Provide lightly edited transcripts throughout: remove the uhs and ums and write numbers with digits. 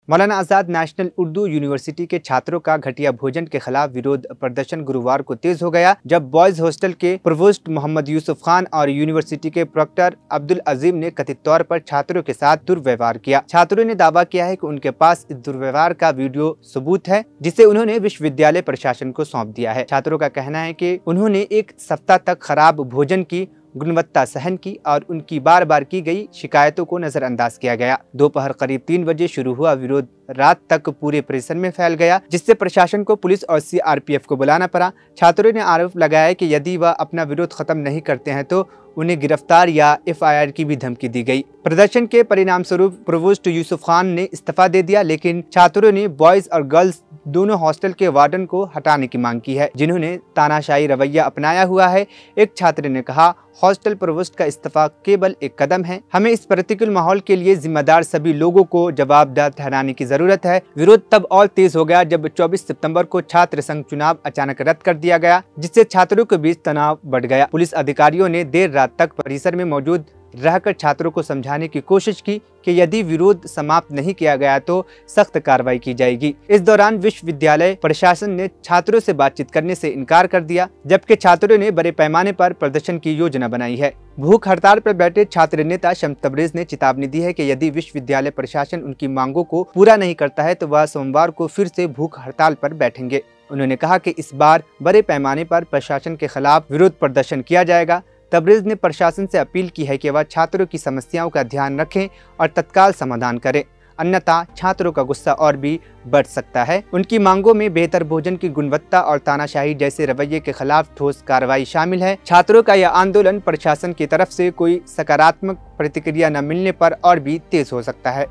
मौलाना आज़ाद national Urdu university के छात्रों का घटिया भोजन के खिलाफ विरोध प्रदर्शन गुरुवार को तेज हो गया, जब बॉयज हॉस्टल के प्रोवोस्ट मोहम्मद यूसुफ खान और यूनिवर्सिटी के प्रोक्टर अब्दुल अजीम ने कथित तौर पर छात्रों के साथ दुर्व्यवहार किया। छात्रों ने दावा किया है कि उनके पास इस दुर्व्यवहार का वीडियो सबूत है, जिसे उन्होंने विश्वविद्यालय प्रशासन को सौंप दिया है। छात्रों का कहना है कि उन्होंने एक सप्ताह तक खराब भोजन की गुणवत्ता सहन की और उनकी बार बार की गई शिकायतों को नजरअंदाज किया गया। दोपहर करीब 3 बजे शुरू हुआ विरोध रात तक पूरे परिसर में फैल गया, जिससे प्रशासन को पुलिस और सीआरपीएफ को बुलाना पड़ा। छात्रों ने आरोप लगाया कि यदि वह अपना विरोध खत्म नहीं करते हैं तो उन्हें गिरफ्तार या एफआईआर की भी धमकी दी गई। प्रदर्शन के परिणाम स्वरूप प्रोवोस्ट यूसुफ खान ने इस्तीफा दे दिया, लेकिन छात्रों ने बॉयज और गर्ल्स दोनों हॉस्टल के वार्डन को हटाने की मांग की है, जिन्होंने तानाशाही रवैया अपनाया हुआ है। एक छात्र ने कहा, हॉस्टल प्रोवोस्ट का इस्तीफा केवल एक कदम है। हमें इस प्रतिकूल माहौल के लिए जिम्मेदार सभी लोगों को जवाबदेह ठहराने की जरूरत है। विरोध तब और तेज हो गया जब 24 सितंबर को छात्र संघ चुनाव अचानक रद्द कर दिया गया, जिससे छात्रों के बीच तनाव बढ़ गया। पुलिस अधिकारियों ने देर रात तक परिसर में मौजूद रहकर छात्रों को समझाने की कोशिश की कि यदि विरोध समाप्त नहीं किया गया तो सख्त कार्रवाई की जाएगी। इस दौरान विश्वविद्यालय प्रशासन ने छात्रों से बातचीत करने से इनकार कर दिया, जबकि छात्रों ने बड़े पैमाने पर प्रदर्शन की योजना बनाई है। भूख हड़ताल पर बैठे छात्र नेता शम्स तबरेज ने चेतावनी दी है कि यदि विश्वविद्यालय प्रशासन उनकी मांगों को पूरा नहीं करता है तो वह सोमवार को फिर से भूख हड़ताल पर बैठेंगे। उन्होंने कहा कि इस बार बड़े पैमाने पर प्रशासन के खिलाफ विरोध प्रदर्शन किया जाएगा। तबरेज ने प्रशासन से अपील की है कि वह छात्रों की समस्याओं का ध्यान रखें और तत्काल समाधान करें, अन्यथा छात्रों का गुस्सा और भी बढ़ सकता है। उनकी मांगों में बेहतर भोजन की गुणवत्ता और तानाशाही जैसे रवैये के खिलाफ ठोस कार्रवाई शामिल है। छात्रों का यह आंदोलन प्रशासन की तरफ से कोई सकारात्मक प्रतिक्रिया न मिलने पर और भी तेज हो सकता है।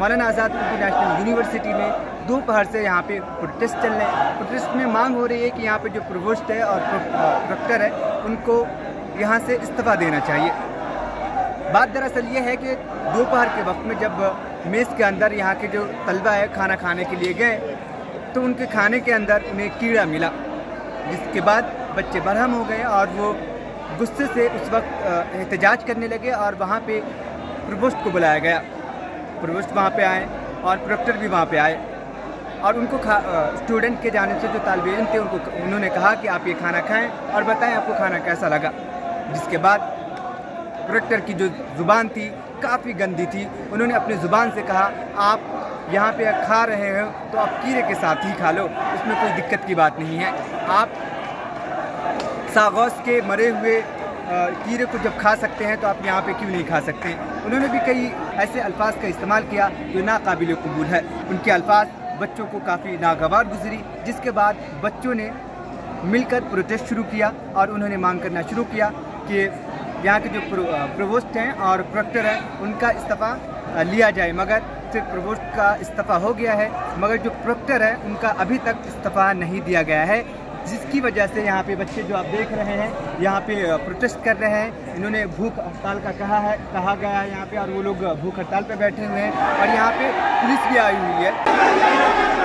मौलाना आज़ाद उर्दू नेशनल यूनिवर्सिटी में दोपहर से यहाँ पे प्रोटेस्ट चल रहे हैं। प्रोटेस्ट में मांग हो रही है कि यहाँ पे जो प्रोवोस्ट है और प्रोक्टर है उनको यहाँ से इस्तीफा देना चाहिए। बात दरअसल ये है कि दोपहर के वक्त में जब मेस के अंदर यहाँ के जो तलबा है खाना खाने के लिए गए तो उनके खाने के अंदर उन्हें कीड़ा मिला, जिसके बाद बच्चे बरहम हो गए और वो गुस्से से उस वक्त एहतजाज करने लगे और वहाँ पे प्रोवोस्ट को बुलाया गया। प्रोवोस्ट वहाँ पे आए और प्रोक्टर भी वहाँ पे आए और उनको स्टूडेंट के जाने से जो तालिब इल्म थे उन्होंने कहा कि आप ये खाना खाएं और बताएं आपको खाना कैसा लगा। जिसके बाद प्रोक्टर की जो ज़ुबान थी काफ़ी गंदी थी। उन्होंने अपनी ज़ुबान से कहा, आप यहाँ पे खा रहे हो तो आप कीड़े के साथ ही खा लो, उसमें कोई दिक्कत की बात नहीं है। आप सागौस के मरे हुए कीड़े को जब खा सकते हैं तो आप यहाँ पे क्यों नहीं खा सकते। उन्होंने भी कई ऐसे अल्फाज का इस्तेमाल किया जो नाकाबिल कबूल है। उनके अल्फाज बच्चों को काफ़ी नागवार गुजरी, जिसके बाद बच्चों ने मिलकर प्रोटेस्ट शुरू किया और उन्होंने मांग करना शुरू किया कि यहाँ के जो प्रोवोस्ट हैं और प्रोक्टर हैं उनका इस्तीफ़ा लिया जाए। मगर सिर्फ प्रोवोस्ट का इस्तीफ़ा हो गया है, मगर जो प्रोक्टर है उनका अभी तक इस्तीफ़ा नहीं दिया गया है, जिसकी वजह से यहाँ पे बच्चे जो आप देख रहे हैं यहाँ पे प्रोटेस्ट कर रहे हैं। इन्होंने भूख हड़ताल का कहा गया है यहाँ पे, और वो लोग भूख हड़ताल पे बैठे हुए हैं और यहाँ पे पुलिस भी आई हुई है।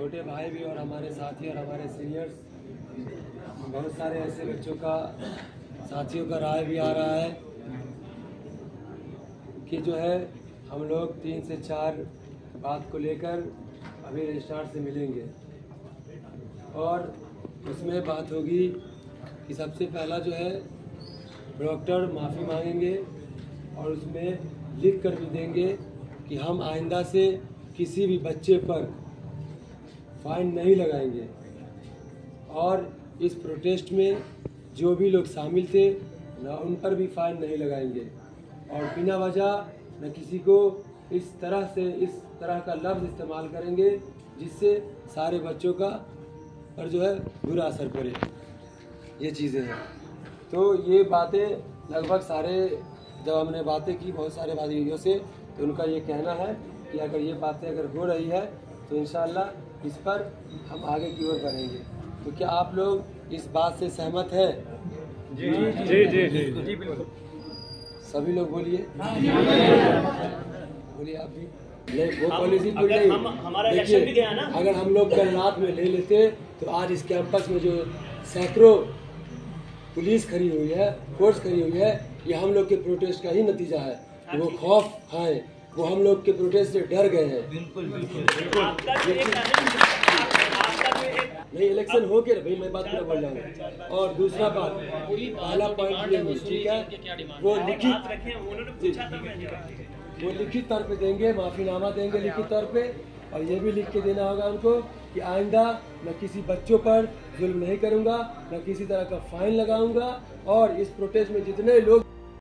छोटे भाई भी और हमारे साथी और हमारे सीनियर्स, बहुत सारे ऐसे बच्चों का, साथियों का राय भी आ रहा है कि जो है हम लोग 3 से 4 बात को लेकर अभी रजिस्ट्रार से मिलेंगे और उसमें बात होगी कि सबसे पहला जो है डॉक्टर माफ़ी मांगेंगे और उसमें लिख कर भी देंगे कि हम आइंदा से किसी भी बच्चे पर फाइन नहीं लगाएंगे और इस प्रोटेस्ट में जो भी लोग शामिल थे ना उन पर भी फाइन नहीं लगाएंगे और बिना वजह न किसी को इस तरह का लफ्ज़ इस्तेमाल करेंगे जिससे सारे बच्चों का पर जो है बुरा असर पड़े। ये चीज़ें हैं। तो ये बातें लगभग सारे, जब हमने बातें की बहुत सारे भाइयों से, तो उनका ये कहना है कि अगर ये बातें अगर हो रही है तो इंशाअल्लाह इस पर हम आगे की ओर बढ़ेंगे। तो क्या आप लोग इस बात से सहमत है? जी जी जी जी जी बिल्कुल। सभी लोग बोलिए, बोलिए आप भी। वो पॉलिसी तो नहीं, हमारा इलेक्शन भी गया ना। अगर हम लोग कल रात में ले लेते तो आज इस कैंपस में जो सैकड़ों पुलिस खड़ी हुई है, फोर्स खड़ी हुई है, ये हम लोग के प्रोटेस्ट का ही नतीजा है। वो खौफ खाए, वो हम लोग के प्रोटेस्ट से डर गए हैं। बिल्कुल बिल्कुल। नहीं, इलेक्शन हो के भाई, मैं बात पूरा बोल रहा हूँ। और दूसरा बात, पहला पॉइंट ये ठीक है, वो लिखित तौर पे देंगे, माफीनामा देंगे लिखित तौर पे, और ये भी लिख के देना होगा उनको कि आइंदा मैं किसी बच्चों पर जुल्म नहीं करूंगा, न किसी तरह का फाइन लगाऊंगा और इस प्रोटेस्ट में जितने लोग